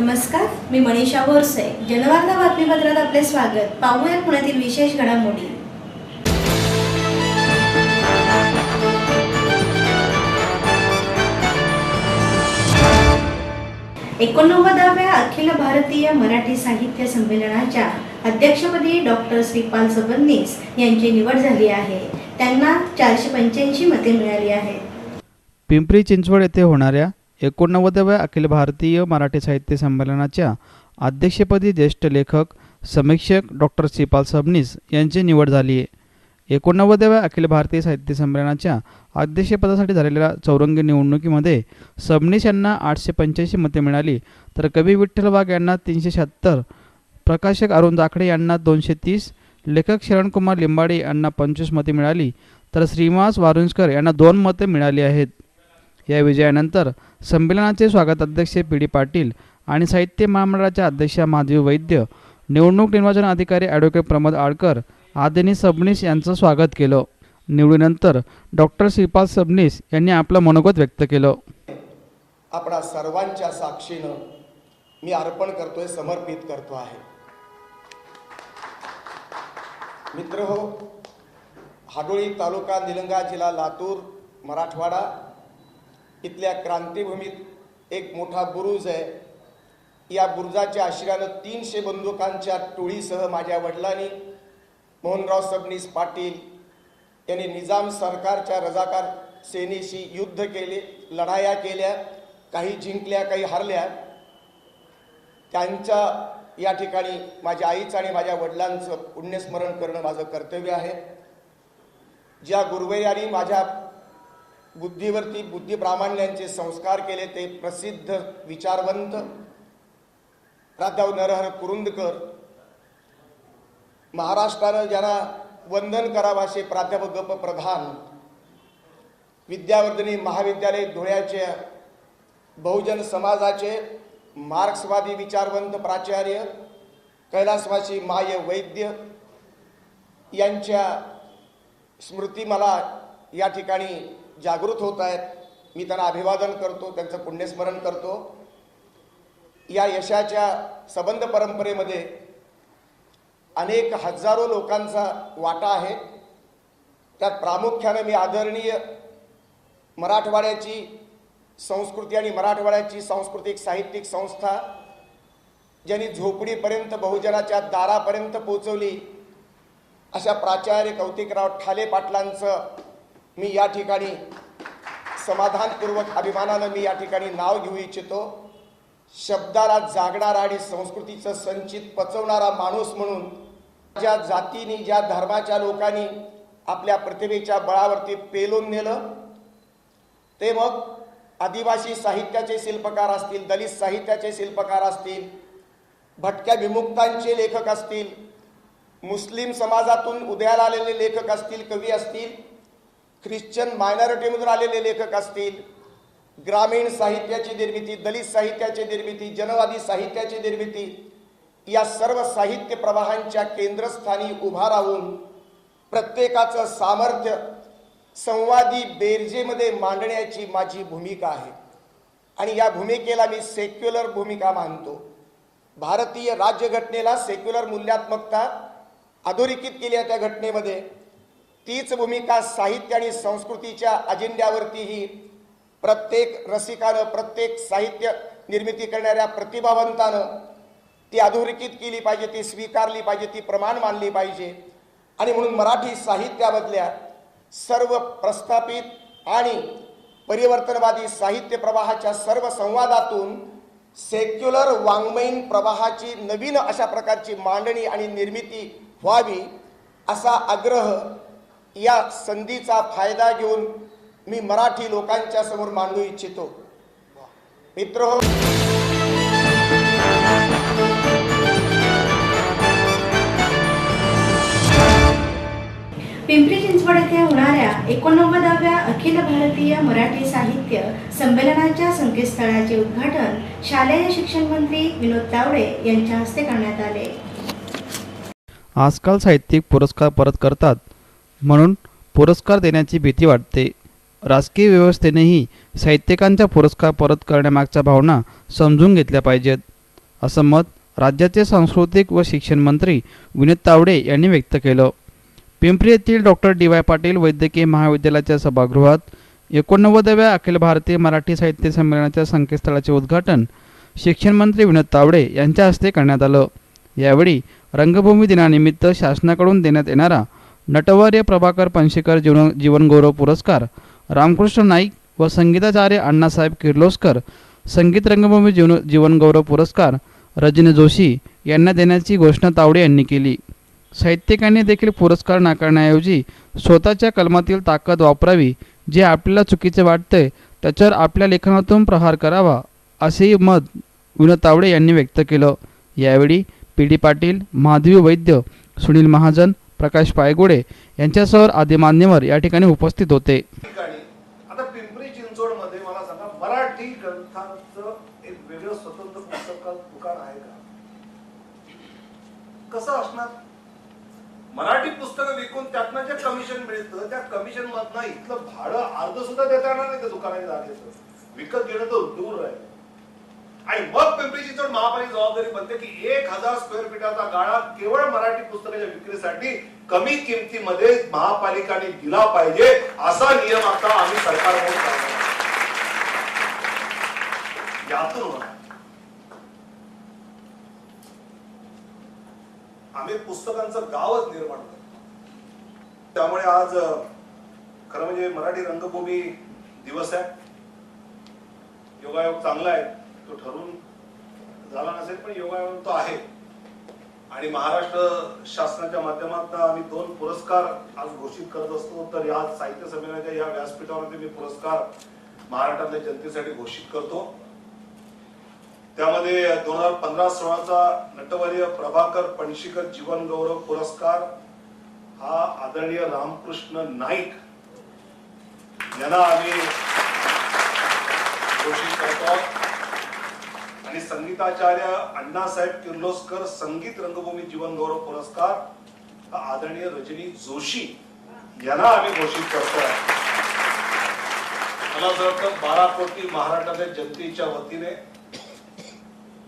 नमस्कार, मी मनीषा बोरसे. जनवार्ता बातमीपत्रात आपले स्वागत. पाहूया पुण्यातील विशेष घडामोडी. 89व्या अखिल भारतीय मराठी साहित्य संमेलनाच्या अध्यक्षपदी डॉक्टर श्रीपाल सबनीस यांची निवड झाली आहे. त्यांना 485 मते मिळाली आहेत. पिंपरी चिंचवड येथे होणाऱ्या 89व्या अखिल भारतीय मराठी साहित्य संमेलनाच्या अध्यक्षपदी ज्येष्ठ लेखक समीक्षक डॉक्टर श्रीपाल सबनीस यांची निवड झाली आहे. 89व्या अखिल भारतीय साहित्य संमेलनाच्या अध्यक्षपदासाठी झालेल्या चौरंगी निवडणुकीमध्ये सबनीस यांना 885 मते मिळाली, तर कवी विठ्ठल वाघ यांना 376, प्रकाशक अरुण जाखडे यांना 230, लेखक शरणकुमार लिंबाडे यांना 25 मते मिळाली, तर श्रीनिवास वारुंजकर यांना 2 मते मिळाली आहेत. या विजयानंतर संमेलनाचे स्वागत अध्यक्ष पी डी पाटील आणि साहित्य महामंडळाच्या अध्यक्षा माधवी वैद्य, निवडणूक निर्वाचन अधिकारी ॲडव्होकेट प्रमोद आळकर आदींनी सबनीस यांचं स्वागत केलं. निवडीनंतर डॉक्टर श्रीपाल सबनीस यांनी आपलं मनोगत व्यक्त केलं. आपणा सर्वांच्या साक्षीनं मी अर्पण करतोय, समर्पित करतो आहे. मित्रहो, हाडोळी तालुका, निलंगा जिल्हा, लातूर, मराठवाडा इथल्या क्रांतीभूमीत एक मोठा बुरुज आहे. या बुरुजाच्या आश्रयानं 300 बंदुकांच्या टोळीसह माझ्या वडिलांनी मोहनराव सबनीस पाटील यांनी निजाम सरकारच्या रजाकार सेनेशी युद्ध केले, लढाया केल्या, काही जिंकल्या, काही हरल्या. त्यांच्या या ठिकाणी माझ्या आईचं आणि माझ्या वडिलांचं पुण्यस्मरण करणं माझं कर्तव्य आहे. ज्या गुरुवर्यांनी माझ्या बुद्धीवरती बुद्धिप्रामाण्यांचे संस्कार केले ते प्रसिद्ध विचारवंत प्राध्यापक नरहर कुरुंदकर, महाराष्ट्रानं ज्यांना वंदन करावं असे प्राध्यापक ग.प. प्रधान, विद्यावर्धिनी महाविद्यालय धुळ्याचे बहुजन समाजाचे मार्क्सवादी विचारवंत प्राचार्य कैलासवासी माय वैद्य यांच्या स्मृती मला या ठिकाणी जागृत होत आहेत. मी त्यांना अभिवादन करतो, त्यांचं पुण्यस्मरण करतो. या यशाच्या संबंध परंपरेमध्ये अनेक हजारो लोकांचा वाटा आहे. त्यात प्रामुख्याने मी आदरणीय मराठवाड्याची संस्कृती आणि मराठवाड्याची सांस्कृतिक साहित्यिक संस्था ज्यांनी झोपडीपर्यंत बहुजनाच्या दारापर्यंत पोहोचवली अशा प्राचार्य कौतिकराव ठाले पाटलांचं मी या ठिकाणी समाधानपूर्वक अभिमानानं मी या ठिकाणी नाव घेऊ इच्छितो. शब्दाला जागणारा आणि संस्कृतीचं संचित पचवणारा माणूस म्हणून ज्या जातीनी, ज्या धर्माच्या लोकांनी आपल्या प्रतिभेच्या बळावरती पेलून नेलं, ते मग आदिवासी साहित्याचे शिल्पकार असतील, दलित साहित्याचे शिल्पकार असतील, भटक्या विमुक्तांचे लेखक असतील, मुस्लिम समाजातून उदयाला आलेले लेखक असतील, कवी असतील, ख्रिश्चन मायनॉरिटीमधून आलेले लेखक असतील, ग्रामीण साहित्याची निर्मिती, दलित साहित्याची निर्मिती, जनवादी साहित्याची निर्मिती, या सर्व साहित्य प्रवाहांच्या केंद्रस्थानी उभा राहून प्रत्येकाचं सामर्थ्य संवादी बेरजेमध्ये मांडण्याची माझी भूमिका आहे. आणि या भूमिकेला मी सेक्युलर भूमिका मानतो. भारतीय राज्यघटनेला सेक्युलर मूल्यात्मकता अधोरेखित केली आहे. त्या घटनेमध्ये तीच भूमिका साहित्य आणि संस्कृतीच्या अजेंड्यावरतीही प्रत्येक रसिकानं, प्रत्येक साहित्य निर्मिती करणाऱ्या प्रतिभावंतानं ती अधोरेखित केली पाहिजे, ती स्वीकारली पाहिजे, ती प्रमाण मानली पाहिजे. आणि म्हणून मराठी साहित्यामधल्या सर्व प्रस्थापित आणि परिवर्तनवादी साहित्य प्रवाहाच्या सर्व संवादातून सेक्युलर वाङ्मयीन प्रवाहाची नवीन अशा प्रकारची मांडणी आणि निर्मिती व्हावी असा आग्रह या संधीचा फायदा घेऊन मी मराठी लोकांच्या समोर मांडू इच्छितो. मित्रहो, पिंपरी चिंचवड येथे होणाऱ्या 89व्या अखिल भारतीय मराठी साहित्य संमेलनाच्या संकेतस्थळाचे उद्घाटन शालेय शिक्षण मंत्री विनोद तावडे यांच्या हस्ते करण्यात आले. आजकाल साहित्यिक पुरस्कार परत करतात म्हणून पुरस्कार देण्याची भीती वाटते. राजकीय व्यवस्थेनेही साहित्यिकांचा पुरस्कार परत करण्यामागच्या भावना समजून घेतल्या पाहिजेत. असं मत राज्याचे सांस्कृतिक व शिक्षण मंत्री विनोद तावडे यांनी व्यक्त केलं. पिंपरी येथील डॉक्टर डी.वाय. पाटील वैद्यकीय महाविद्यालयाच्या सभागृहात 89व्या अखिल भारतीय मराठी साहित्य संमेलनाच्या संकेतस्थळाचे उद्घाटन शिक्षण मंत्री विनोद तावडे यांच्या हस्ते करण्यात आलं. यावेळी रंगभूमी दिनानिमित्त शासनाकडून देण्यात येणारा नटवर्य प्रभाकर पणशीकर जीवनगौरव पुरस्कार, रामकृष्ण नाईक व संगीताचार्य अण्णासाहेब किर्लोस्कर संगीत रंगभूमी जीवनगौरव पुरस्कार रजनी जोशी यांना देण्याची घोषणा तावडे यांनी केली. साहित्यिकांनी देखील पुरस्कार नाकारण्याऐवजी स्वतःच्या कलमातील ताकद वापरावी, जे आपल्याला चुकीचे वाटते त्याच्यावर आपल्या लेखनातून प्रहार करावा, असेही मत विनोद तावडे यांनी व्यक्त केलं. यावेळी पी.डी. पाटील, महादेवी वैद्य, सुनील महाजन, प्रकाश पायगुडे यांच्यासह आदी मान्यवर या ठिकाणी उपस्थित होते. आता पिंपरी चिंचवड मध्ये मला सांगा, मराठी ग्रंथांचं एक वेगळं स्वतंत्र पुस्तक दुकान आहे का? कसं असणार? मराठी पुस्तकं विकून त्यातनं जे कमिशन मिळतं त्या कमिशन मधनं इथलं भाडं अर्ध सुद्धा देता येणार नाही त्या दुकानाच्या जागेचं. विकत घेणं तर दूर आहे. आणि मग पिंपरी चिंचवड महापालिका जबाबदारी बनते की 1000 स्क्वेअर फीटाचा गाळा केवळ मराठी पुस्तकाच्या विक्रीसाठी कमी किमतीमध्ये महापालिकाने दिला पाहिजे, असा नियम आता आम्ही सरकारकडून काढला. यातून होणार आम्ही पुस्तकांचं गावच निर्माण करतो. त्यामुळे आज खरं म्हणजे मराठी रंगभूमी दिवस आहे. योगायोग चांगला आहे, तो ठरून झाला नसेल पण योगायोग तो आहे. आणि महाराष्ट्र शासनाच्या माध्यमातून आम्ही 2 पुरस्कार आज घोषित करत असतो. तर या साहित्य संमेलनाच्या या व्यासपीठावरती मी पुरस्कार महाराष्ट्रातल्या जनतेसाठी घोषित करतो. त्यामध्ये 2015-16चा नटवर्य प्रभाकर पणशीकर जीवनगौरव पुरस्कार हा आदरणीय रामकृष्ण नाईक यांना आम्ही घोषित करतो. आणि संगीताचार्य अण्णासाहेब किर्लोस्कर संगीत रंगभूमी जीवनगौरव पुरस्कार हा आदरणीय रजनी जोशी यांना आम्ही घोषित करतो. मला असं वाटतं 12 कोटी महाराष्ट्रातल्या जनतेच्या वतीने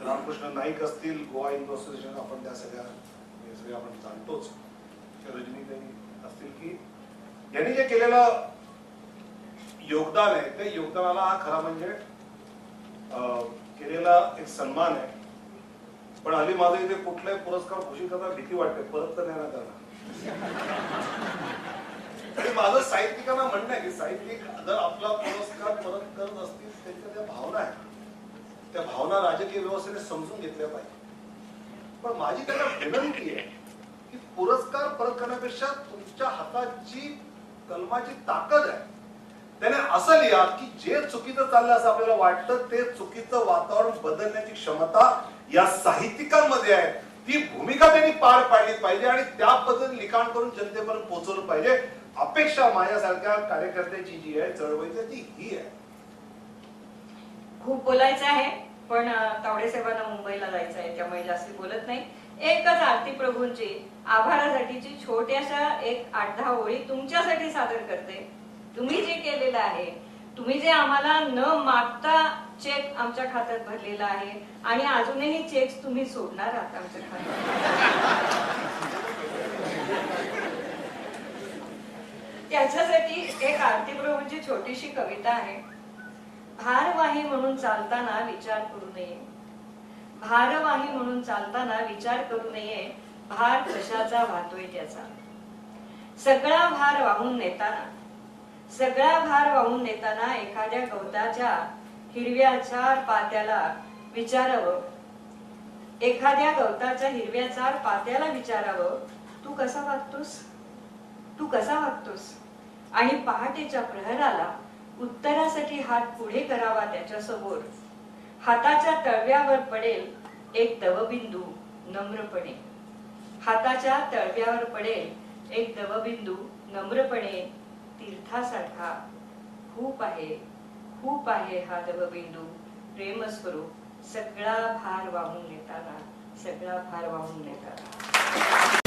रामकृष्ण नाईक असतील, गोवा हिंदू असोसिएशन, आपण त्या सगळे आपण जाणतोच, रजनी असतील की यांनी जे केलेलं योगदान आहे त्या योगदानाला हा खरा म्हणजे केलेला एक सन्मान आहे. पण हल्ली माझं इथे कुठलाही पुरस्कार घोषित करताना भीती वाटते, परत तर नाही करणार. आणि माझं साहित्यिकांना म्हणणं आहे की साहित्यिक जर आपला पुरस्कार परत करत असतील त्यांच्या त्या भावना आहेत, त्या भावना राजकीय व्यवस्थेने समजून घेतल्या पाहिजे. पण माझी त्यांना विनंती आहे की पुरस्कार परत करण्यापेक्षा तुमच्या हाताची कलमाची ताकद आहे त्याने असं लिहा की जे चुकीचं चाललं असं आपल्याला वाटतं ते चुकीचं वातावरण बदलण्याची क्षमता या साहित्यिकांमध्ये आहे. ती भूमिका त्यांनी पार पाडली पाहिजे आणि त्या पद्धतीने लिखाण करून जनतेपर्यंत पोहोचवलं पाहिजे. अपेक्षा माझ्यासारख्या कार्यकर्त्याची जी आहे चळवळीची ती ही आहे. खूप बोलायचं आहे पण तावडे साहेबांना मुंबईला जायचं आहे त्यामुळे जास्ती बोलत नाही. एकच आरती प्रभूंची आभारासाठीची छोट्याशा एक 8-10 ओळी तुमच्यासाठी सादर करते. तुम्ही जे केलेलं आहे, तुम्ही जे आम्हाला न मागता चेक आमच्या खात्यात भरलेला आहे आणि अजूनही चेक तुम्ही सोडणार आहात आमच्या खात्यात, त्याच्यासाठी एक आरती प्रभूंची छोटीशी कविता आहे. भारवाही म्हणून चालताना विचार करू नये, भारवाही म्हणून चालताना विचार करू नये, भार कशाचा वाहतोय त्याचा. सगळा भार वाहून नेताना, सगळा भार वाहून नेताना एखाद्या गवताच्या हिरव्या 4 पात्याला विचारावं, एखाद्या गवताच्या हिरव्या 4 पात्याला विचारावं, तू कसा वागतोस, तू कसा वागतोस. आणि पहाटेच्या प्रहराला उत्तरासाठी हात पुढे करावा त्याच्या समोर. हाताच्या तळव्यावर पडेल एक दवबिंदू नम्रपणे, हाताच्या तळव्यावर पडेल एक दवबिंदू नम्रपणे. तीर्थासारखा खूप आहे, खूप आहे हा दवबिंदू प्रेमस्वरूप. सगळा भार वाहून नेताना, सगळा भार वाहून नेताना.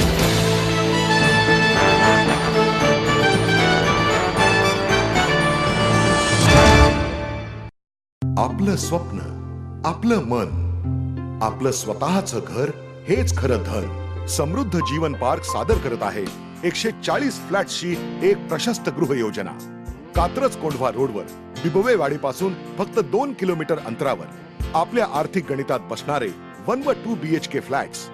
आपलं स्वप्न, आपलं मन आपलं स्वतःचं घर हेच खरं धन. समृद्ध जीवन पार्क सादर करत आहे 140 फ्लॅट्सची एक प्रशस्त गृह योजना. कात्रज कोंढवा रोडवर बिबवेवाडीपासून फक्त 2 किलोमीटर अंतरावर आपल्या आर्थिक गणितात बसणारे 1 व 2 BHK फ्लॅट्स.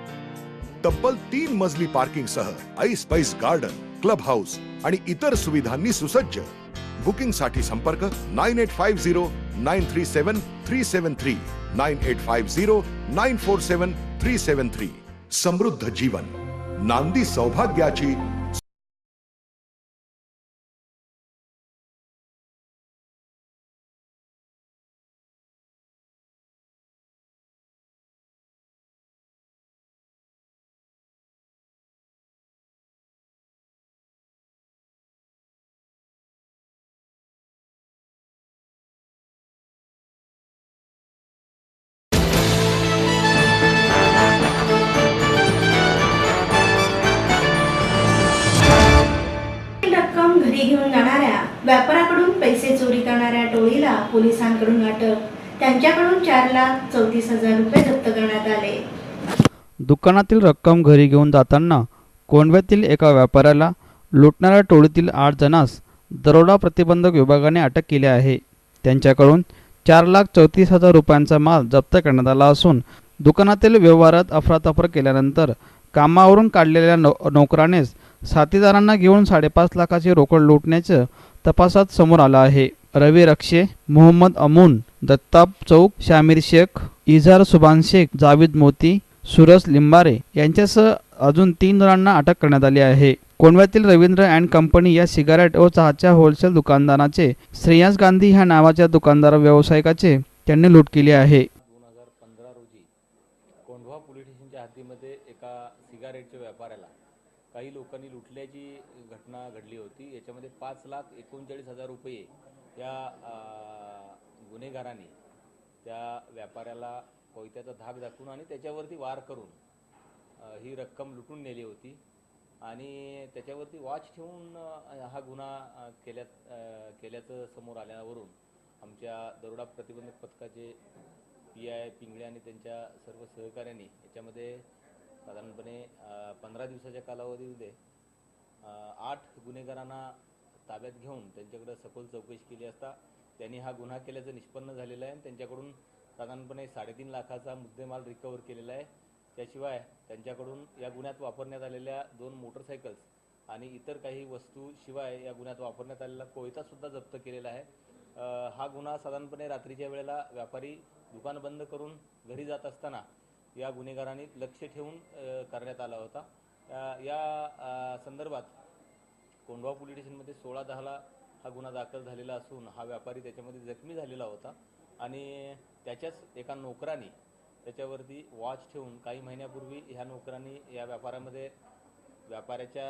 तब्बल 3 मजली पार्किंग सह ऐस पैस गार्डन, क्लब हाऊस आणि इतर सुविधांनी सुसज्ज. बुकिंग साठी संपर्क 9850 937 373 9850 947 373. समृद्ध जीवन, नांदी सौभाग्याची. रक्कम घरी घेऊन जाणाऱ्या व्यापाऱ्याकडून पैसे चोरी करणाऱ्या टोळीला पोलिसांकडून अटक. त्यांच्याकडून 4,34,000 रुपये जप्त करण्यात आले. दुकानातील रक्कम घरी घेऊन जाताना कोंढव्यातील एका व्यापाऱ्याला लुटणाऱ्या टोळीतील 8 जणांस दरोडा प्रतिबंधक विभागाने अटक केली आहे. त्यांच्याकडून 4,34,000 रुपयांचा माल जप्त करण्यात आला असून दुकानातील व्यवहारात अफरातफर केल्यानंतर कामावरून काढलेल्या नोकरानेच साथीदारांना घेऊन 5.5 लाखाची रोकड लुटण्याचं तपासात समोर आलं आहे. रवी रक्षे, मोहम्मद अमून, दत्ताप चौक, शामीर शेख, इझार सुभान शेख, जावेद मोती, सुरज लिंबारे यांच्यासह अजून 3 जणांना अटक करण्यात आली आहे. कोंढव्यातील रवींद्र अँड कंपनी या सिगारेट व चहाच्या होलसेल दुकानदाराचे श्रेयस गांधी ह्या नावाच्या दुकानदार व्यावसायिकाचे त्यांनी लूट केली आहे. 2015 रोजी कोंढवा पोलीस स्टेशनच्या हद्दीमध्ये एका सिगारेटच्या व्यापाऱ्याला काही लोकांनी लुटल्याची घटना घडली होती. याच्यामध्ये 5,39,000 रुपये या गुन्हेगारांनी त्या व्यापाऱ्याला कोयत्याचा धाक दाखवून आणि त्याच्यावरती वार करून ही रक्कम लुटून नेली होती आणि त्याच्यावरती वॉच ठेवून हा गुन्हा केल्याचं समोर आल्यावरून आमच्या दरोडा प्रतिबंधक पथकाचे PI पिंगळे आणि त्यांच्या सर्व सहकाऱ्यांनी याच्यामध्ये साधारणपणे 15 दिवसाच्या कालावधीमध्ये 8 गुन्हेगारांना ताब्यात घेऊन त्यांच्याकडे सखोल चौकशी केली असता त्यांनी हा गुन्हा केल्याचं निष्पन्न झालेलं आहे. त्यांच्याकडून साधारणपणे 3.5 लाखाचा मुद्देमाल रिकवर केलेला आहे. त्याशिवाय त्यांच्याकडून या गुन्ह्यात वापरण्यात आलेल्या 2 मोटरसायकल्स आणि इतर काही वस्तू शिवाय या गुन्ह्यात वापरण्यात आलेला कोयतासुद्धा जप्त केलेला आहे. हा गुन्हा साधारणपणे रात्रीच्या वेळेला व्यापारी दुकान बंद करून घरी जात असताना या गुन्हेगारांनी लक्ष ठेवून करण्यात आला होता. या संदर्भात कोंढवा पोलीस स्टेशनमध्ये 16/10 हा गुन्हा दाखल झालेला असून हा व्यापारी त्याच्यामध्ये जखमी झालेला होता आणि त्याच्याच एका नोकराने त्याच्यावरती वॉच ठेवून काही महिन्यापूर्वी ह्या नोकरांनी या व्यापाऱ्याच्या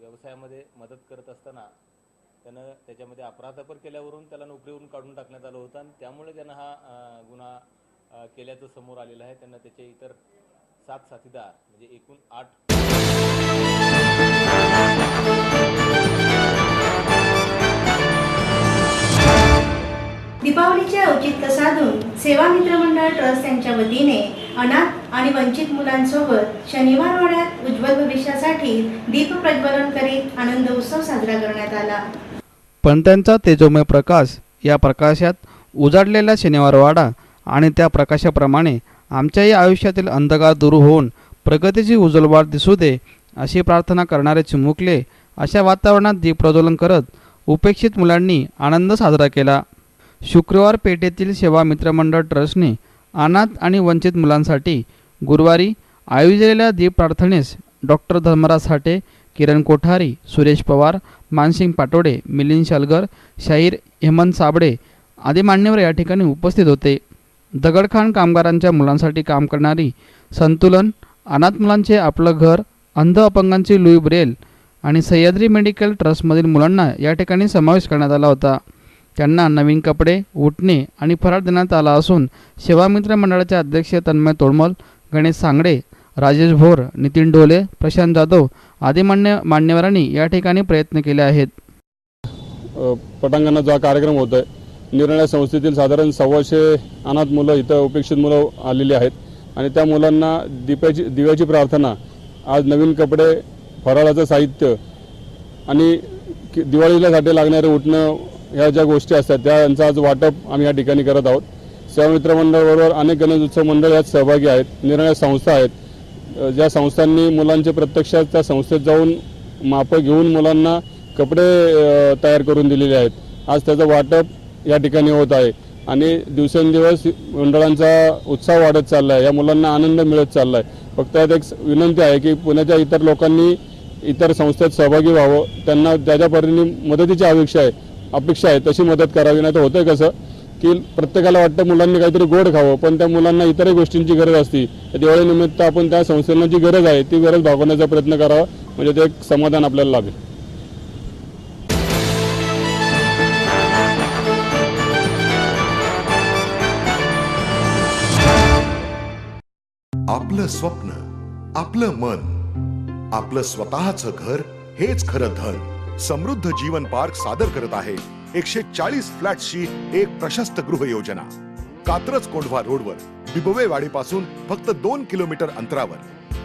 व्यवसायामध्ये मदत करत असताना त्यानं त्याच्यामध्ये अपराधपर केल्यावरून त्याला नोकरीवरून काढून टाकण्यात आलं होतं आणि त्यामुळे त्यानं हा गुन्हा केल्याचं समोर आलेलं आहे. त्यांना त्याचे इतर 7 साथीदार म्हणजे एकूण 8 दीपावलीचे औचित्य साधून सेवा मित्र मंडळ ट्रस्ट यांच्या वतीने अनाथ आणि वंचित मुलांसोबत शनिवार वाड्यात उज्ज्वल भविष्यासाठी दीप प्रज्वलन करीत आनंद उत्सव साजरा करण्यात आला. पणत्यांचा तेजोमय प्रकाश या प्रकाशात उजाडलेला शनिवार वाडा आणि त्या प्रकाशाप्रमाणे आमच्याही आयुष्यातील अंधकार दूर होऊन प्रगतीची उज्ज्वलवाट दिसू दे अशी प्रार्थना करणारे चिमुकले अशा वातावरणात दीप प्रज्वलन करत उपेक्षित मुलांनी आनंद साजरा केला. शुक्रवार पेठेतील सेवा मित्रमंडळ ट्रस्टने अनाथ आणि वंचित मुलांसाठी गुरुवारी आयोजलेल्या दीप प्रार्थनेस डॉक्टर धर्मराज साठे, किरण कोठारी, सुरेश पवार, मानसिंग पाटोडे, मिलिंद शालगर, शाहीर हेमंत साबळे आदी मान्यवर या ठिकाणी उपस्थित होते. दगडखाण कामगारांच्या मुलांसाठी काम करणारी संतुलन, अनाथ मुलांचे आपलं घर, अंध अपंगांची लुई ब्रेल आणि सह्याद्री मेडिकल ट्रस्टमधील मुलांना या ठिकाणी समावेश करण्यात आला होता. त्यांना नवीन कपडे, उटणे आणि फराळ देण्यात आला असून सेवा मित्र मंडळाचे अध्यक्ष तन्मय तोडमल, गणेश सांगडे, राजेश भोर, नितीन डोले, प्रशांत जाधव आदी मान्यवरांनी या ठिकाणी प्रयत्न केले आहेत. पटांगणात जो कार्यक्रम होतो आहे निरनिराळ्या संस्थेतील साधारण 125 अनाथ मुलं इथं उपेक्षित मुलं आलेली आहेत आणि त्या मुलांना दिव्याची प्रार्थना, आज नवीन कपडे, फराळाचं साहित्य आणि दिवाळीसाठी लागणारे उठणं, ह्या ज्या गोष्टी असतात त्यांचं आज वाटप आम्ही या ठिकाणी करत आहोत. सेवा मित्र मंडळाबरोबर अनेक गणेश उत्सव मंडळ यात सहभागी आहेत. निरनिराळ्या संस्था आहेत ज्या संस्थांनी मुलांचे प्रत्यक्षात त्या संस्थेत जाऊन मापं घेऊन मुलांना कपडे तयार करून दिलेले आहेत. आज त्याचं वाटप या ठिकाणी होत आहे आणि दिवसेंदिवस मंडळांचा उत्साह वाढत चालला आहे. या मुलांना आनंद मिळत चालला आहे. फक्त यात एक विनंती आहे की पुण्याच्या इतर लोकांनी इतर संस्थेत सहभागी व्हावं. त्यांना त्याच्या परीने मदतीची अपेक्षा आहे तशी मदत करावी. नाही तर होतंय कसं की प्रत्येकाला वाटतं मुलांनी काहीतरी गोड खावं, पण त्या मुलांना इतरही गोष्टींची गरज असते. दिवाळीनिमित्त आपण त्या संस्थेला जी गरज आहे ती गरज भागवण्याचा प्रयत्न करावा, म्हणजे ते एक समाधान आपल्याला लाभेल. आपलं स्वप्न, आपलं मन, आपलं स्वतःचं घर हेच खरं धन. समृद्ध जीवन पार्क सादर करत आहे 140 फ्लॅट्सची एक प्रशस्त गृह योजना. कात्रज कोंढवा रोडवर बिबवे वाडीपासून फक्त 2 किलोमीटर अंतरावर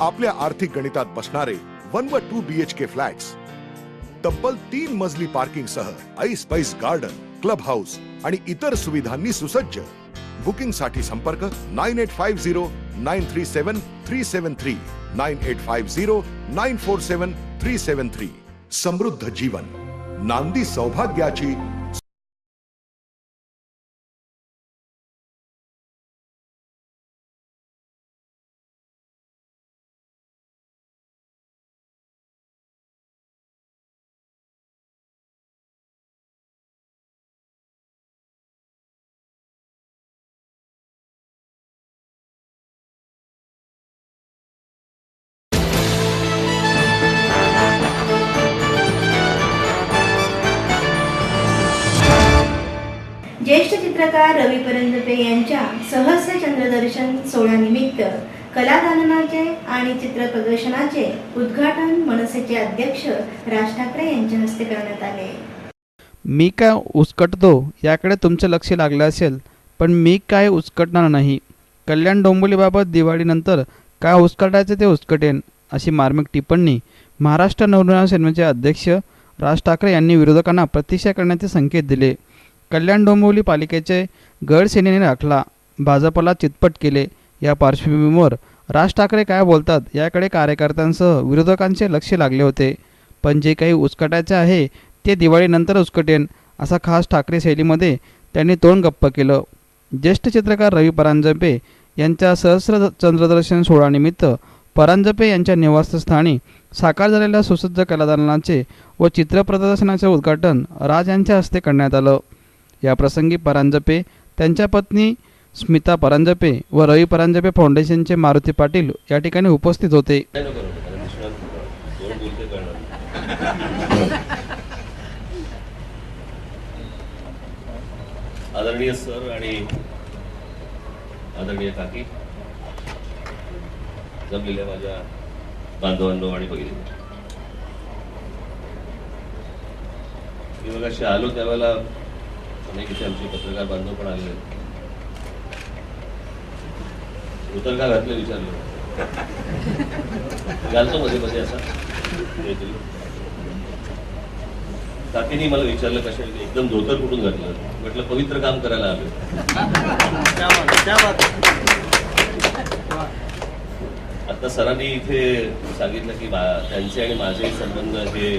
आपल्या आर्थिक गणितात बसणारे 1 व 2 BHK फ्लॅट्स. तब्बल 3 मजली पार्किंग सह ऐस पैस गार्डन, क्लब हाऊस आणि इतर सुविधांनी सुसज्ज. बुकिंग साठी संपर्क 9850937373 9850947373. समृद्ध जीवन, नांदी सौभाग्याची. ज्येष्ठ चित्रकार रवी परांजपे यांच्या सहस्र चंद्रदर्शन सोहळ्यानिमित्त कलादालनाचे आणि चित्र प्रदर्शनाचे उद्घाटन मनसेचे अध्यक्ष राज ठाकरे यांच्या हस्ते करण्यात आले. मी काय उचकटतो याकडे तुमचं लक्ष लागलं असेल, पण मी काय उचकटणार नाही. कल्याण डोंबिवलीबाबत दिवाळीनंतर काय उचकटायचं ते उचकटेन, अशी मार्मिक टिप्पणी महाराष्ट्र नवनिर्माण सेनेचे अध्यक्ष राज ठाकरे यांनी विरोधकांना प्रतीक्षा करण्याचे संकेत दिले. कल्याण डोंबिवली पालिकेचे गड सेनेने राखला, भाजपला चितपट केले. या पार्श्वभूमीवर राज ठाकरे काय बोलतात याकडे कार्यकर्त्यांसह विरोधकांचे लक्ष लागले होते. पण जे काही उचकटायचे आहे ते दिवाळीनंतर उचकटेन, असा खास ठाकरे शैलीमध्ये त्यांनी तोंड गप्प केलं. ज्येष्ठ चित्रकार रवी परांजपे यांच्या सहस्र चंद्रदर्शन सोहळ्यानिमित्त परांजपे यांच्या निवासस्थानी साकार झालेल्या सुसज्ज कलादालनाचे व चित्र प्रदर्शनाचे उद्घाटन राज यांच्या हस्ते करण्यात आलं. याप्रसंगी परांजपे, त्यांच्या पत्नी स्मिता परांजपे व रवी परांजपे फाउंडेशनचे मारुती पाटील या ठिकाणी उपस्थित होते. आदरणीय सर आणि आदरणीय काकी, जमलेल्या माझ्या बांधवांनो आणि भगिनी, मी मगाशी आलो त्यावेळेला अनेक इथे आमचे पत्रकार बांधव पण आले. उतर का घातलं विचारलं, घालतो मध्ये मध्ये असा. काकीने मला विचारलं कशा एकदम धोतर कुठून घातलं. म्हटलं पवित्र काम करायला आलो. आता सरांनी इथे सांगितलं की त्यांचे आणि माझे संबंध हे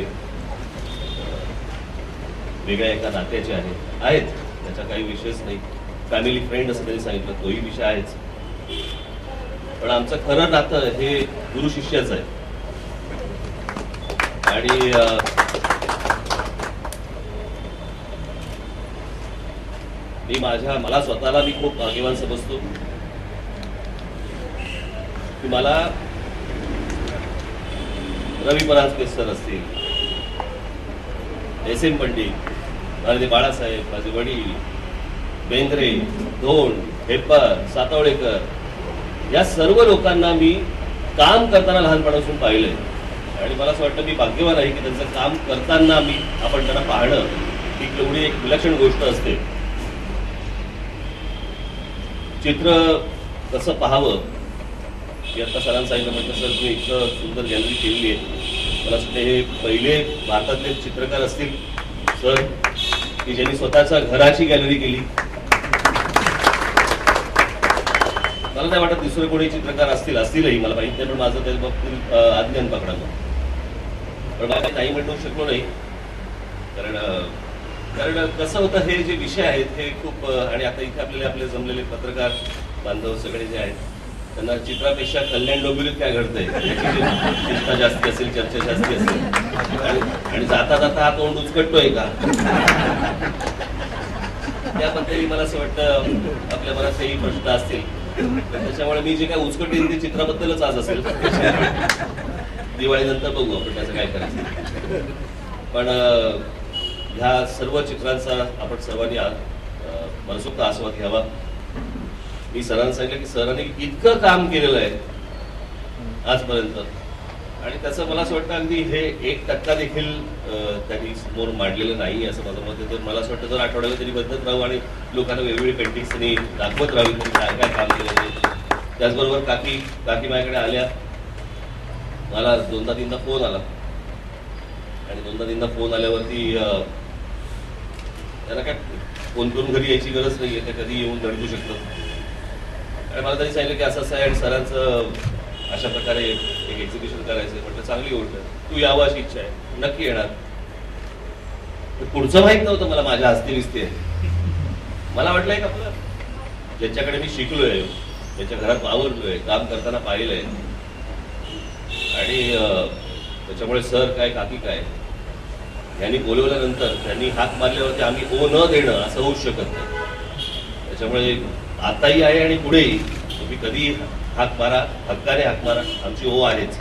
वेगळ्या एका नात्याचे आहेत. त्याचा काही विषयच नाही. फॅमिली फ्रेंड असं त्यांनी सांगितलं, तोही विषय आहेच. पण आमचं खरं नातं हे गुरु शिष्याचं आहे. आणि मला स्वतःला मी खूप भाग्यवान समजतो की मला रवी परांजपे सर असतील, SM पंडित, माझे बाळासाहेब, माझे वडील, बेंद्रे, धोंड, हेप्पर, सातवळेकर, या सर्व लोकांना मी काम करताना लहानपणापासून पाहिलंय. आणि मला असं वाटतं मी भाग्यवान आहे की त्यांचं काम करताना आपण त्यांना पाहणं ही एवढी एक विलक्षण गोष्ट असते. चित्र कसं पाहावं की आता सरांनी सांगितलं, म्हटलं सर तुम्ही इतकं सुंदर गॅलरी केलेली आहे, मला वाटतं हे पहिले भारतातले चित्रकार असतील सर की ज्यांनी स्वतःच्या घराची गॅलरी केली. मला नाही वाटत दुसरे कोणी चित्रकार असतीलही, मला माहित नाही, पण माझं त्या बाबतीत अज्ञान पकडावं. पण मला नाही म्हणू शकलो नाही, कारण कसं होतं, हे जे विषय आहेत हे खूप, आणि आता इथे आपले जमलेले पत्रकार बांधव सगळे जे आहेत त्यांना चित्रापेक्षा कल्याण डोंबिवलीत काय घडतंय याची चिंता जास्ती असेल, चर्चा जास्ती असेल, आणि जाता जाता हा तोंड उचकटतोय का त्याबद्दल मला असं वाटतं आपल्या मनात काही प्रश्न असतील. त्याच्यामुळे मी जे काय उचकटेन ते चित्राबद्दलच आज असेल. दिवाळीनंतर बघू आपण त्याचं काय करायचं. पण ह्या सर्व चित्रांचा आपण सर्वांनी मनसोक्त आस्वाद घ्यावा. मी सरांना सांगितलं की सरांनी इतकं काम केलेलं आहे आजपर्यंत, आणि त्याचं मला असं वाटतं अगदी हे 1% देखील त्यांनी समोर मांडलेलं नाही असं माझं मत आहे. तर मला असं वाटतं जर आठवड्याला तरी बदलत राहू आणि लोकांना वेगवेगळी पेंटिंग्स त्यांनी दाखवत राहावी त्यांनी काय काय काम केलेलं आहे. त्याचबरोबर काकी माझ्याकडे आल्या, मला 2दा-3दा फोन आला, आणि 2दा-3दा फोन आल्यावरती त्यांना काय फोन करून घरी यायची गरज नाही आहे, त्या कधी येऊन धडकू शकतात. आणि मला त्यांनी सांगितलं की असं आहे आणि सरांचं अशा प्रकारे एक एक्झिबिशन करायचं. म्हटलं चांगली गोष्ट आहे, तू यावं अशी इच्छा आहे, नक्की येणार. पुढचं माहित नव्हतं मला, माझ्या हस्ते दिसते. मला वाटलं एक आपलं ज्याच्याकडे मी शिकलोय, ज्याच्या घरात वावरलोय, काम करताना पाहिलंय, आणि त्याच्यामुळे सर काय काकी काय यांनी बोलवल्यानंतर त्यांनी हाक मारल्यावरती आम्ही ओ न देणं असं होऊच शकत नाही. त्याच्यामुळे आताही आहे आणि पुढेही तुम्ही कधी हाक मारा, हक्काने हाक मारा, आमची ओ आहेच.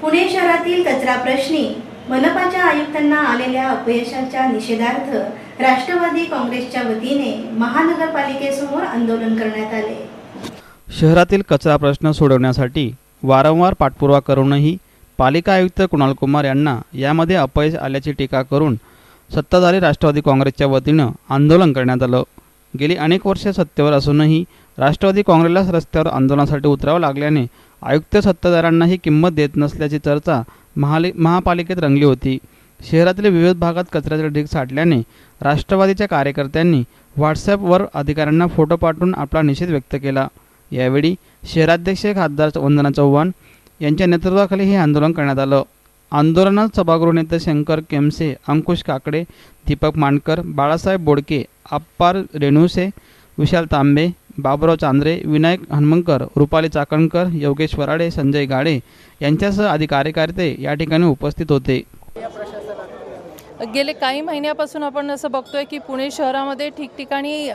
पुणे शहरातील कचरा प्रश्नी मनपाच्या आयुक्तांना आलेल्या अपयशाच्या निषेधार्थ राष्ट्रवादी काँग्रेसच्या वतीने महानगरपालिकेसमोर आंदोलन करण्यात आले. शहरातील कचरा प्रश्न सोडवण्यासाठी वारंवार पाठपुरावा करूनही पालिका आयुक्त कुणाल कुमार यांना यामध्ये अपयश आल्याची टीका करून सत्ताधारी राष्ट्रवादी काँग्रेसच्या वतीनं आंदोलन करण्यात आलं. गेली अनेक वर्षे सत्तेवर असूनही राष्ट्रवादी काँग्रेसला रस्त्यावर आंदोलनासाठी उतरावं लागल्याने आयुक्त सत्ताधाऱ्यांनाही किंमत देत नसल्याची चर्चा महापालिकेत रंगली होती. शहरातील विविध भागात कचऱ्याचे ढीग साठल्याने राष्ट्रवादीच्या कार्यकर्त्यांनी व्हॉट्सॲपवर अधिकाऱ्यांना फोटो पाठवून आपला निषेध व्यक्त केला. यावेळी शहराध्यक्ष खासदार वंदना चव्हाण यांच्या नेतृत्वाखाली हे आंदोलन करण्यात आलं. आंदोलनात सभागृह नेते शंकर केमसे, अंकुश काकडे, दीपक मांडकर, बाळासाहेब बोडके, अप्पार रेणुसे, विशाल तांबे, बाबुराव चांद्रे, विनायक हनुमंकर, रुपाली चाकणकर, योगेश वराडे, संजय गाडे यांच्यासह आदी कार्यकर्ते या ठिकाणी उपस्थित होते. गेले काही महिन्यापासून आपण असं बघतोय की पुणे शहरामध्ये ठिकठिकाणी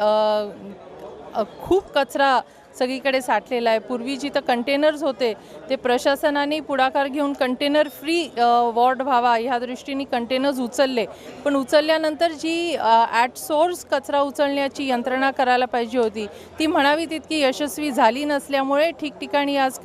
खूप कचरा सगळीकडे साठलेला आहे. पूर्वी जिथं कंटेनर्स होते ते प्रशासनाने पुढाकार घेऊन कंटेनर फ्री वॉर्ड व्हावा ह्या दृष्टीने कंटेनर्स उचलले, पण उचलल्यानंतर जी ॲट सोर्स कचरा उचलण्याची यंत्रणा करायला पाहिजे होती ती म्हणावी तितकी यशस्वी झाली नसल्यामुळे ठिकठिकाणी आज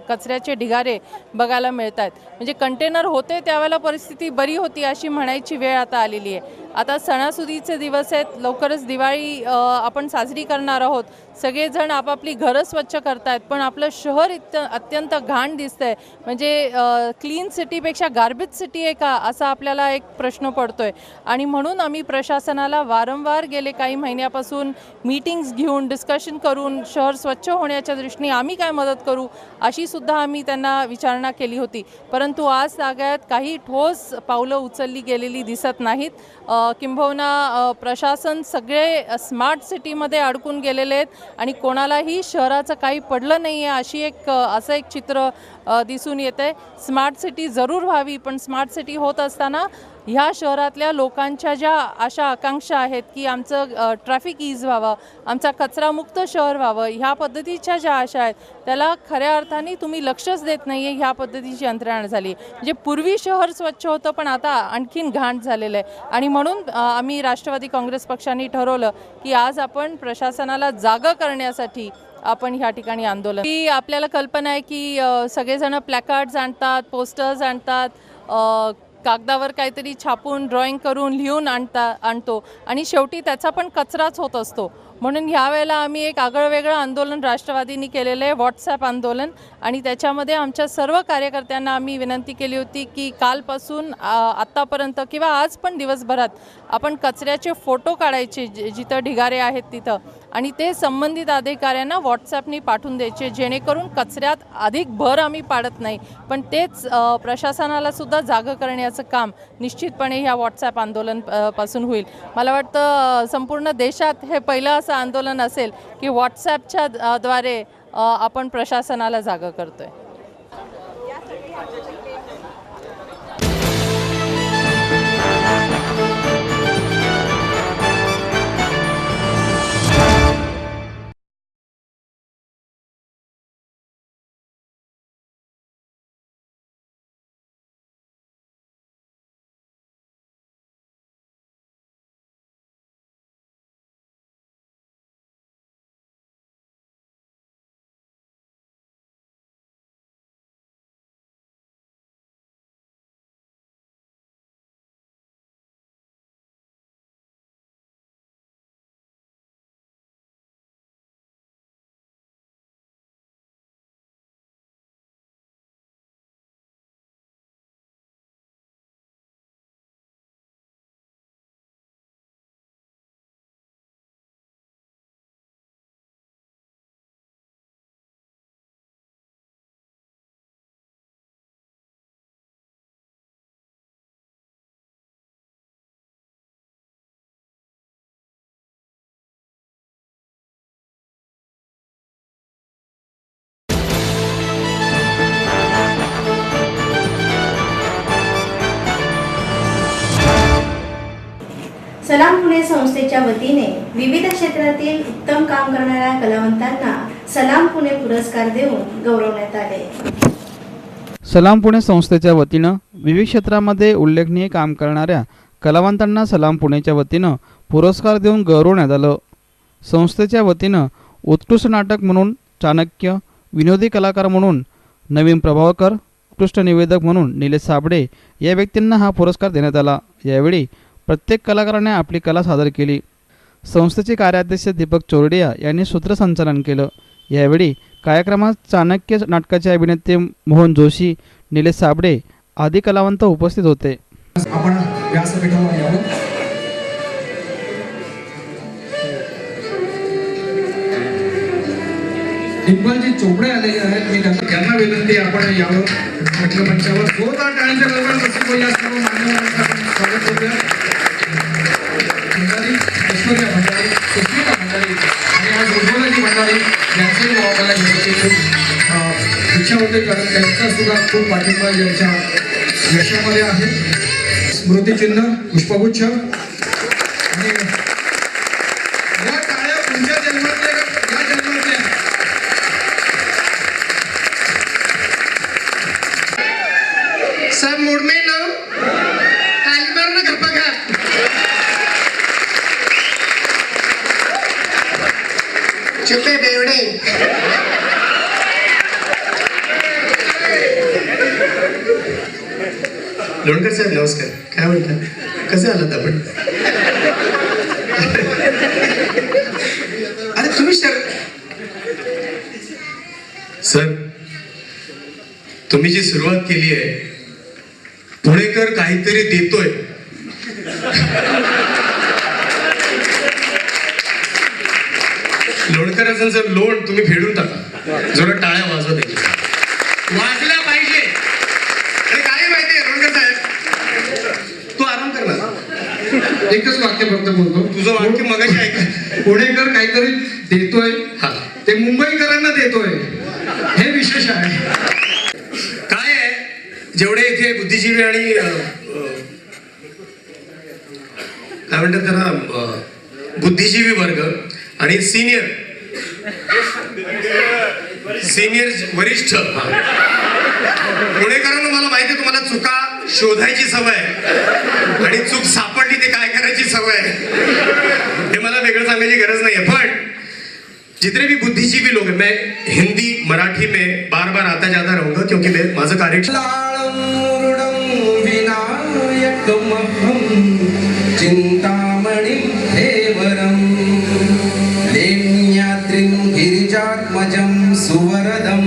कचऱ्याचे ढिगारे बघायला मिळत आहेत. म्हणजे कंटेनर होते त्यावेळेला परिस्थिती बरी होती अशी म्हणायची वेळ आता आलेली आहे. आता सणासुदीचे दिवस आहेत, लवकरच दिवाळी आपण साजरी करणार आहोत. सगळेजण आपापली घरं स्वच्छ करतायत, पण आपलं शहर अत्यंत घाण दिसतंय. म्हणजे क्लीन सिटीपेक्षा गार्बेज सिटी आहे का असा आपल्याला एक प्रश्न पडतोय. आणि म्हणून आम्ही प्रशासनाला वारंवार गेले काही महिन्यापासून मीटिंग्स घेऊन डिस्कशन करून शहर स्वच्छ होण्याच्या दृष्टीने आम्ही काय मदत करू अशी सुद्धा आम्ही त्यांना विचारणा केली होती. परंतु आज तागायत काही ठोस पावलं उचलली गेलेली दिसत नाहीत. किंबहुना प्रशासन सगळे स्मार्ट सिटीमध्ये अडकून गेलेले आहेत आणि कोणालाही शहराचं काही पडलं नाही आहे असं एक चित्र दिसून येतं आहे. स्मार्ट सिटी जरूर व्हावी, पण स्मार्ट सिटी होत असताना ह्या शहरातल्या लोकांच्या ज्या अशा आकांक्षा आहेत की आमचं ट्रॅफिक ईज व्हावं, आमचा कचरामुक्त शहर व्हावं, ह्या पद्धतीच्या ज्या आशा आहेत त्याला खऱ्या अर्थाने तुम्ही लक्षच देत नाही आहे. ह्या पद्धतीची यंत्रणा झाली. म्हणजे पूर्वी शहर स्वच्छ होतं पण आता आणखीन घाण झालेलं आहे. आणि म्हणून आम्ही राष्ट्रवादी काँग्रेस पक्षाने ठरवलं की आज आपण प्रशासनाला जागं करण्यासाठी आपण ह्या ठिकाणी आंदोलन की आपल्याला कल्पना आहे की सगळेजण प्लॅकार्ड्स आणतात, पोस्टर्स आणतात, कागदावर काहीतरी छापून ड्रॉइंग करून लिहून आणतो आणि शेवटी त्याचा पण कचराच होत असतो. म्हणून ह्या वेळेला आम्ही एक आगळं आंदोलन राष्ट्रवादींनी केलेलं आहे, व्हॉट्सॲप आंदोलन. आणि त्याच्यामध्ये आमच्या सर्व कार्यकर्त्यांना आम्ही विनंती केली होती की कालपासून आत्तापर्यंत किंवा आज पण दिवसभरात आपण कचऱ्याचे फोटो काढायचे जिथं ढिगारे आहेत तिथं आणि ते संबंधित अधिकाऱ्यांना व्हॉट्सॲपनी पाठवून द्यायचे, जेणेकरून कचऱ्यात अधिक भर आम्ही पाडत नाही पण तेच प्रशासनाला सुद्धा जागं करण्याचं काम निश्चितपणे ह्या व्हॉट्सॲप आंदोलन पासून होईल. मला वाटतं संपूर्ण देशात हे पहिलं असं आंदोलन असेल की व्हॉट्सॲपच्या द्वारे आपण प्रशासनाला जागं करतोय. सलाम पुणे संस्थेच्या वतीने विविध क्षेत्रातील उत्तम काम करणाऱ्या कलावंतांना सलाम पुणे पुरस्कार देऊन गौरवण्यात आले. सलाम पुणे संस्थेच्या वतीनं विविध क्षेत्रामध्ये उल्लेखनीय काम करणाऱ्या कलावंतांना सलाम पुणेच्या वतीनं पुरस्कार देऊन गौरवण्यात आलं. संस्थेच्या वतीनं उत्कृष्ट नाटक म्हणून चाणक्य, विनोदी कलाकार म्हणून नवीन प्रभावकर, उत्कृष्ट निवेदक म्हणून निलेश साबळे या व्यक्तींना हा पुरस्कार देण्यात आला. यावेळी प्रत्येक कलाकाराने आपली कला सादर केली. संस्थेचे कार्याध्यक्ष दीपक चोरडिया यांनी सूत्रसंचालन केलं. यावेळी कार्यक्रमात चाणक्य नाटकाचे अभिनेते मोहन जोशी, निलेश साबळे आदी कलावंत उपस्थित होते. आपण व्यासपीठावर यावं. इक्बालजी चोपडे आलेले आहेत. मी त्यांना विनंती आपण यावं म्हटलं मंचावर. जोरदार टाळ्यांच्या गडगडात बसून या सर्व मान्यवरांचं आपण स्वागत करूया. मंडळी, ऐश्वर्या मंडळी, सुस्मिता मंडळी आणि आज उज्ज्वलाजी मंडळी यांचे मला याची खूप इच्छा होते, कारण त्यांचा सुद्धा खूप पाठिंबा यांच्या यशामध्ये आहे. स्मृतिचिन्ह, पुष्पगुच्छ आणि या टाळ्या तुमच्या जन्मातल्या या जन्मातल्या सब मूड में ना कालबर ना गप्पा खा. चुपे बेवडे. लोणकर साहेब नमस्कार. काय म्हणतात, कसे आलात आपण? अरे तुम्ही सर, तुम्ही जी सुरुवात केली आहे, पुणेकर काहीतरी देतोय, लोणकरांचं जर लोण तुम्ही फेडून टाका. जरा टाळ्या वाजवत वाजल्या पाहिजे. अरे काय माहितीये लोणकर साहेब, तू आराम कर ना. एकच वाक्य फक्त बोलतो. तुझं वाक्य मगाशी ऐक. पुणेकर काहीतरी देतोय, ते मुंबईकरांना देतोय, हे विशेष आहे. काय आहे, जेवढे इथे बुद्धिजीवी आणि काय म्हणतात त्याला बुद्धिजीवी वर्ग आणि सिनियर वरिष्ठ पुणेकरांना मला माहिती आहे तुम्हाला चुका शोधायची सवय आणि चूक सापडली ते काय करायची सवय हे मला वेगळं सांगायची गरज नाहीये. पण जितने भी बुद्धिजीवी लोग हैं, मैं हिंदी मराठी में बार बार आता जाता रहूंगा क्योंकि मैं माझं कार्यक्षेत्र चिंतामणि देवरम लेण्यात्रिं गिरिजात्मजं सुवरदं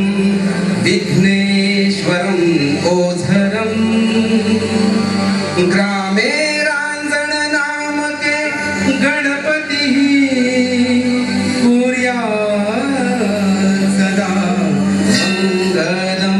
विघ्नेश्वरं ओझरं ग्रामे रांजण नामके गणपति कुर्या सदा मंगलम्.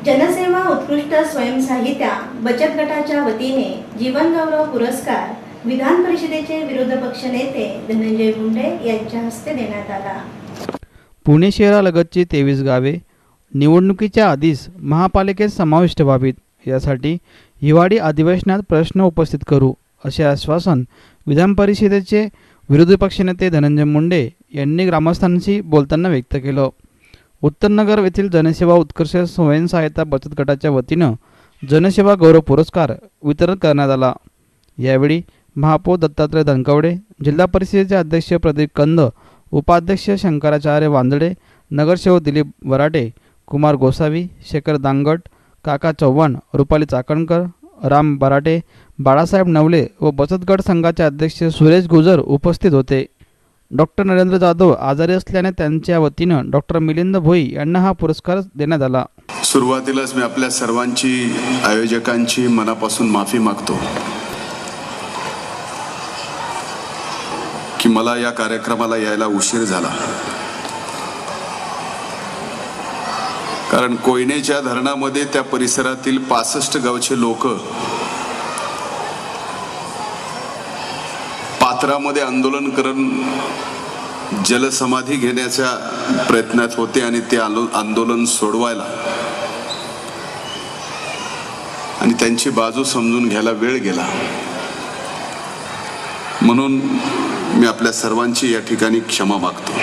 जनसेवा उत्कृष्ट स्वयंसहाय्यता बचत गटाच्या वतीने जीवन गौरव पुरस्कार विधान परिषदेचे विरोधी पक्ष नेते धनंजय मुंडे यांच्या हस्ते देण्यात आला. पुणे शहरालगतची 23 गावे निवडणुकीच्या आधीच महापालिकेत समाविष्ट व्हावीत यासाठी हिवाळी अधिवेशनात प्रश्न उपस्थित करू असे आश्वासन विधान परिषदेचे विरोधी पक्षनेते धनंजय मुंडे यांनी ग्रामस्थांशी बोलताना व्यक्त केलं. उत्तरनगर येथील जनसेवा उत्कर्ष स्वयंसहाय्यता बचत गटाच्या वतीनं जनसेवा गौरव पुरस्कार वितरण करण्यात आला. यावेळी महापौर दत्तात्रय धनकवडे, जिल्हा परिषदेचे अध्यक्ष प्रदीप कंद, उपाध्यक्ष शंकराचार्य वांदडे, नगरसेवक दिलीप वराटे, कुमार गोसावी, शेखर दांगट, काका चव्हाण, रुपाली चाकणकर, राम बराटे, बाळासाहेब नवले व बचत गट संघाचे अध्यक्ष सुरेश गुजर उपस्थित होते. डॉक्टर नरेंद्र जाधव आजारी असल्याने त्यांच्या वतीनं डॉक्टर मिलिंद भोई यांना हा पुरस्कार देण्यात आला. सुरुवातीलाच मी आपल्या सर्वांची आयोजकांची मनापासून माफी मागतो की मला या कार्यक्रमाला यायला उशीर झाला. कारण कोयनेच्या धरणामध्ये त्या परिसरातील 65 गावचे लोक पात्रामध्ये आंदोलन करून जलसमाधी घेण्याच्या प्रयत्नात होते आणि ते आंदोलन सोडवायला आणि त्यांची बाजू समजून घ्यायला वेळ गेला. म्हणून मी आपल्या सर्वांची या ठिकाणी क्षमा मागतो.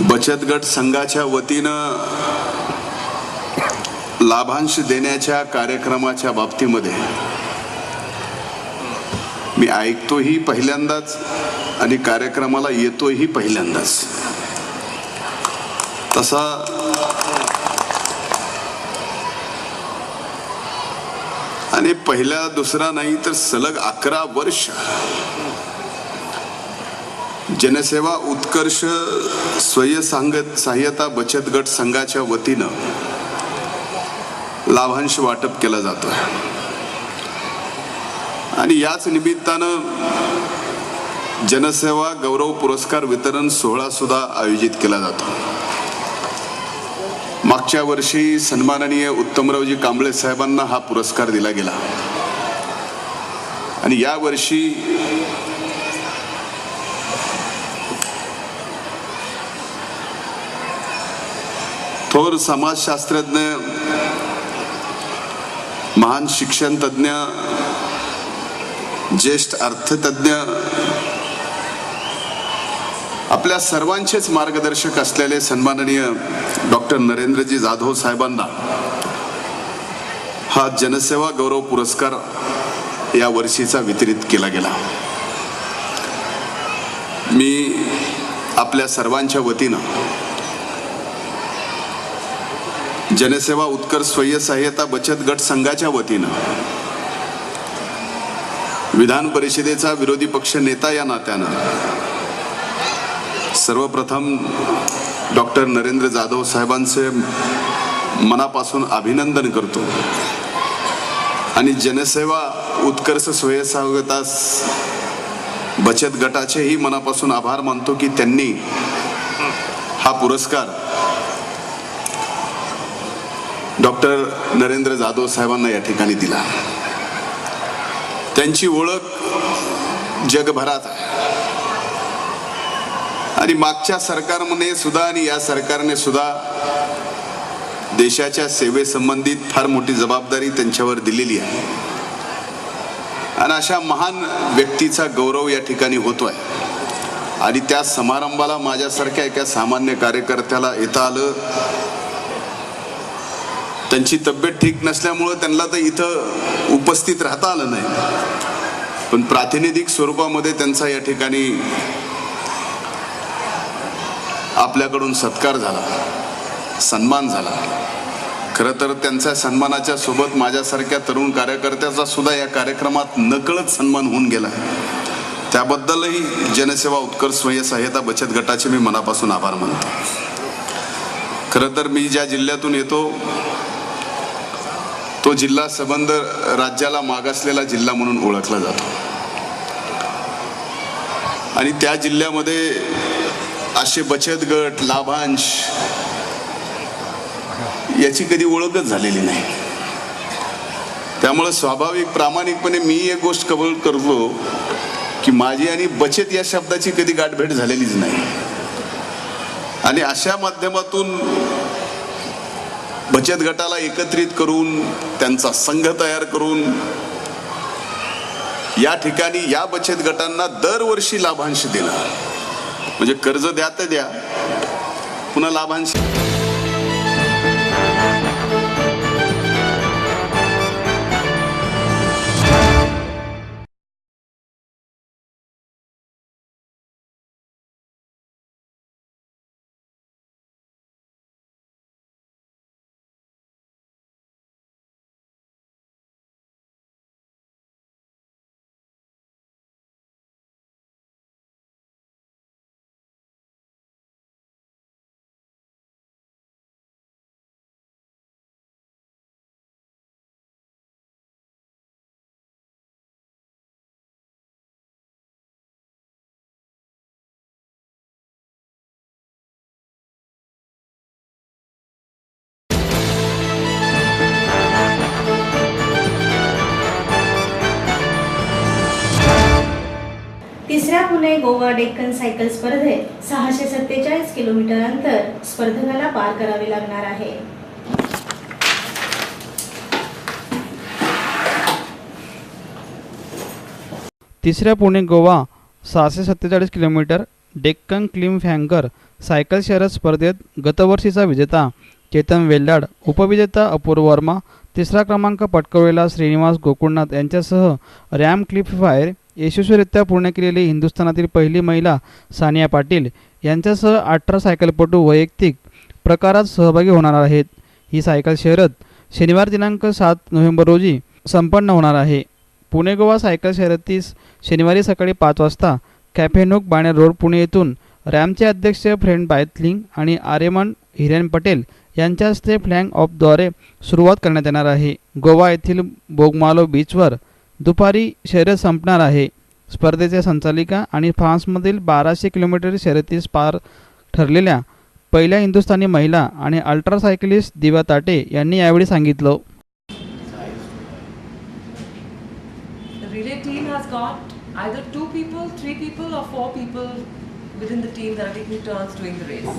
बचत गट संघाच्या वतीनं लाभांश देण्याच्या कार्यक्रमाच्या बाबतीमध्ये मी ऐकतोही पहिल्यांदाच आणि कार्यक्रमाला येतोही पहिल्यांदाच. तसा आणि पहिला दुसरा नाही तर सलग 11 वर्ष जनसेवा उत्कर्ष स्वयंसहाय्यता बचत गट संघाच्या वतीनं लाभांश वाटप केला जातो आणि याच निमित्तानं जनसेवा गौरव पुरस्कार वितरण सोहळा सुद्धा आयोजित केला जातो. मागच्या वर्षी सन्माननीय उत्तमरावजी कांबळे साहेबांना हा पुरस्कार दिला गेला आणि या वर्षी थोर समाजशास्त्रज्ञ, महान शिक्षण तज्ञ ज्येष्ठ अर्थतज्ञ, आपल्या सर्वांचेच मार्गदर्शक असलेले सन्माननीय डॉक्टर नरेंद्रजी जाधव साहेबांना हा जनसेवा गौरव पुरस्कार या वर्षीचा वितरित केला गेला. मी आपल्या सर्वांच्या वतीनं जनसेवा उत्कर्ष स्वयं सहाय्यता बचत गट संघाच्या वतीनं विधान परिषदेचा विरोधी पक्ष नेता या नात्यानं सर्वप्रथम डॉक्टर नरेंद्र जाधव साहेबांचे मनापासून अभिनंदन करतो आणि जनसेवा उत्कर्ष स्वयं सहाय्यता बचत गटाचेही मनापासून आभार मानतो की त्यांनी हा पुरस्कार डॉक्टर नरेंद्र जाधव साहेबांना या ठिकाणी दिला. त्यांची ओळख जगभरात आहे आणि मागच्या सरकारने सुद्धा आणि या सरकारने सुद्धा देशाच्या सेवेसंबंधित फार मोठी जबाबदारी त्यांच्यावर दिलेली आहे आणि अशा महान व्यक्तीचा गौरव या ठिकाणी होतोय आणि त्या समारंभाला माझ्यासारख्या एका सामान्य कार्यकर्त्याला येता आलं. त्यांची तब्येत ठीक नसल्यामुळे त्यांना तर इथं उपस्थित राहता आलं नाही, पण प्रातिनिधिक स्वरूपामध्ये त्यांचा या ठिकाणी आपल्याकडून सत्कार झाला, सन्मान झाला. खरं तर त्यांच्या सन्मानाच्या सोबत माझ्यासारख्या तरुण कार्यकर्त्याचा सुद्धा या कार्यक्रमात नकळत सन्मान होऊन गेला. त्याबद्दलही जनसेवा उत्कर्ष स्वयं सहाय्यता बचत गटाचे मी मनापासून आभार मानतो. खरं तर मी ज्या जिल्ह्यातून येतो तो जिल्हा संबंध राज्याला मागासलेला जिल्हा म्हणून ओळखला जातो आणि त्या जिल्ह्यामध्ये असे बचत गट, लाभांश याची कधी ओळखच झालेली नाही. त्यामुळे स्वाभाविक प्रामाणिकपणे मी एक गोष्ट कबूल करतो की माझी आणि बचत या शब्दाची कधी गाठभेट झालेलीच नाही आणि अशा माध्यमातून बचत गटाला एकत्रित करून त्यांचा संघ तयार करून या ठिकाणी या बचत गटांना दरवर्षी लाभांश दिला. म्हणजे कर्ज द्या तर द्या, पुन्हा लाभांश. तिसऱ्या पुणे गोवा डेक्कन सायकल स्पर्धेत 647 किलोमीटर अंतर स्पर्धकाला पार करावे लागणार आहे. तिसऱ्या Pune Goa 647 kilometre Deccan cliffhanger cycle शर्यत स्पर्धेत गतवर्षीचा विजेता चेतन वेल्लाड, उपविजेता अपूर्व वर्मा, तिसरा क्रमांक पटकावलेला श्रीनिवास गोकुळनाथ यांच्यासह रॅम क्लिफायर यशस्वीरित्या पूर्ण केलेली हिंदुस्थानातील पहिली महिला सानिया पाटील यांच्यासह 18 सायकलपटू वैयक्तिक प्रकारात सहभागी होणार आहेत. ही सायकल शर्यत शनिवार दिनांक 7 नोव्हेंबर रोजी संपन्न होणार आहे. पुणे गोवा सायकल शर्यतीस शनिवारी सकाळी 5 वाजता कॅफेनोक बाणेर रोड पुणे येथून रॅमचे अध्यक्ष फ्रेंड बायथलिंग आणि आर्यमन हिरेन पटेल यांच्या हस्ते फ्लॅग ऑफद्वारे सुरुवात करण्यात येणार आहे. गोवा येथील बोगमालो बीचवर दुपारी शर्यत संपणार आहे. स्पर्धेच्या संचालिका आणि फ्रान्समधील 1200 किलोमीटर शर्यतीस पार ठरलेल्या पहिल्या हिंदुस्थानी महिला आणि अल्ट्रा सायकलिस्ट दिवा ताटे यांनी यावेळी सांगितलं. The relay team has got either 2 people, 3 people or 4 people within the team that are taking turns doing the race.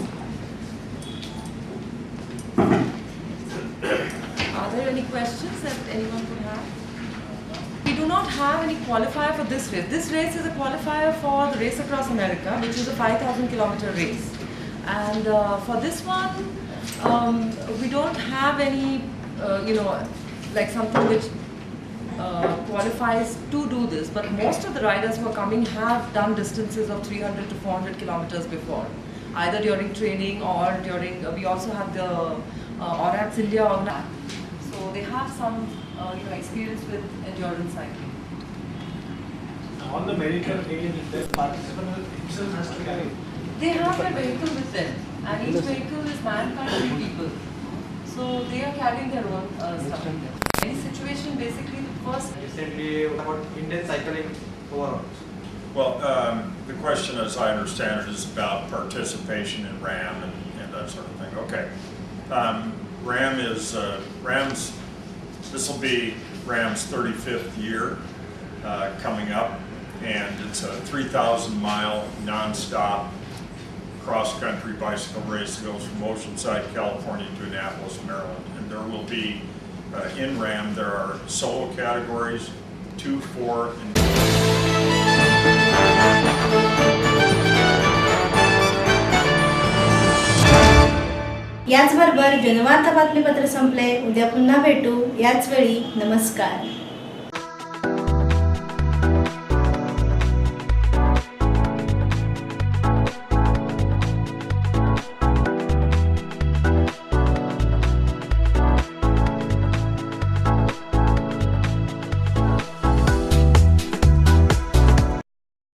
Are there any questions that anyone could have? We do do not have any qualifier for this race. This race is a qualifier for the Race Across America, which is a 5,000 kilometer race. And for this one, we don't have any, like something which qualifies to do this. But most of the riders who are coming have done distances of 300 to 400 kilometers before, either during training or during, we also have the ORATS India organization. So they have some experience with endurance cycling. On the medical aid, the participant himself has to carry. They have a vehicle with them, and each vehicle is manned by 3 people. So they are carrying their own stuff in them. Any situation, basically, the first. Recently, about Indian cycling overall. Well, the question, as I understand it, is about participation in RAM and that sort of thing. Okay. RAM is this will be RAM's 35th year coming up, and it's a 3,000-mile non-stop cross-country bicycle race that goes from Oceanside, California to Annapolis, Maryland. And there will be, in RAM, there are solo categories, 2, 4, and याचबरोबर जनवार्ता बातमीपत्र संपले. उद्या पुन्हा भेटू याच वेळी. नमस्कार.